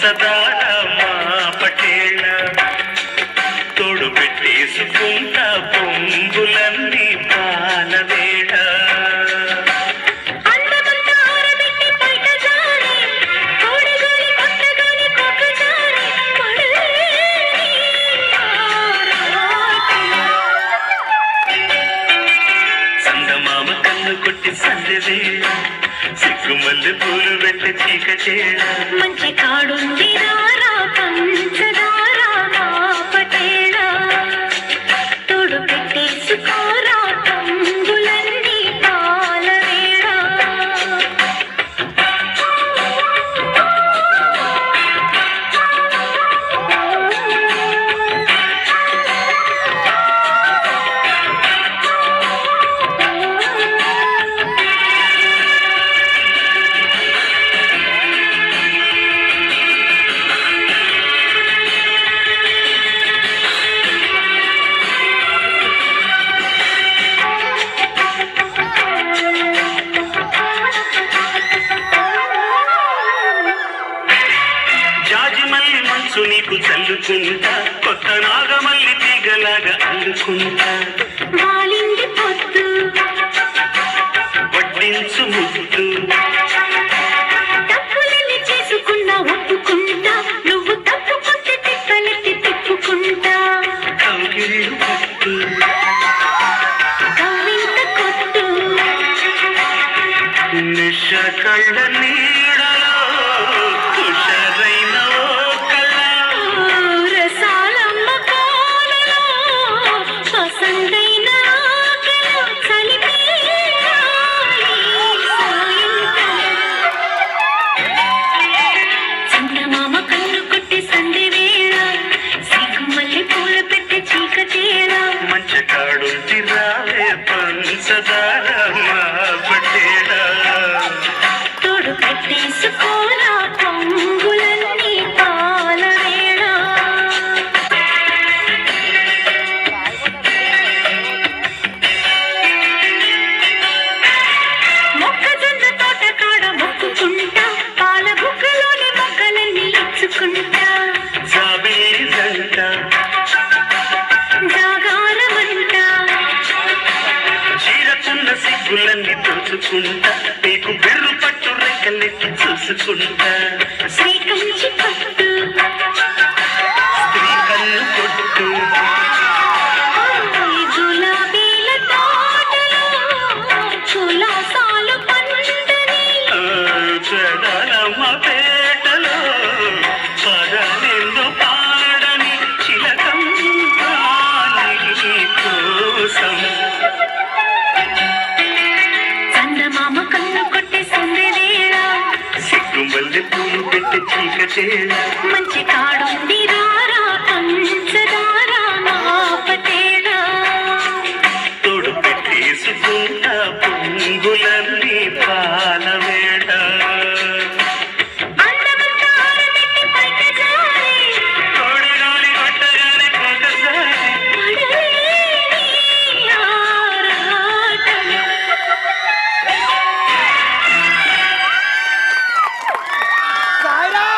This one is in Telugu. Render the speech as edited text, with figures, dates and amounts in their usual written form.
పంచదార మా పటేళ తోడు పెట్టేసుకుంటా పొంగులన్నీ పాలవేళ చందమామ కన్ను కొట్టి సందవేళ సిగ్గుమల్లి పూలు వెంట చీకటేళ మంచి కాడుంది రారా పంచదార మా పటేళ తోడు పెట్టేసుకోరా పొంగులన్నీ పాలవేళ నీకు చల్లుకుంటా కొత్త నాగమల్లి తీగలాగా అల్లుకుంటా వాలింది పొద్దు వడ్డించు ముద్దు తప్పులని చేసుకున్నా ఒప్పుకుంటా నువ్వు తప్పుకుంటే తిప్పలెత్తి తిప్పుకుంటా కౌగిలిలు పట్టు కవ్వింత కొట్టు నిష కళ్ళ నీడలో తుషరైన రసాలమ్మ కోలలో పసందైన ఆకలో చలిపే చందమామ కన్ను కొట్టి సంధి వేళ సిగ్గుమల్లి పూల పెట్టి చీకటేళ మంచి కాడుంది రావే పంచదార మా పటేళ తోడు పెట్టేసుకోరా పొంగులన్నీ పాలవేళ మొక్కజొన్న తోట కాడ మొక్కుకుంటా పాల బుగ్గలోని మొక్కలన్నీ ఇచ్చుకుంటా జాబిల్లి జంట జాగారమంటా చీరకున్న సిగ్గులన్నీ దోచుకుంటా నీకు బెర్రు పట్టు రెక్కలెత్తి చూసుకుంటా శ్రీకంచి పట్టు స్త్రీ కన్ను కొట్టు గులాబీల తోటలో కులాసాలు పండుని చెడలమ్మ పేటలో పదనెందు పాడని చిలకమ్మ కోసం చందమామ కన్ను కొట్టి సందవేళ సిగ్గుమల్లి పూలు పెట్టి చీకటేళ మంచి కాడుంది రా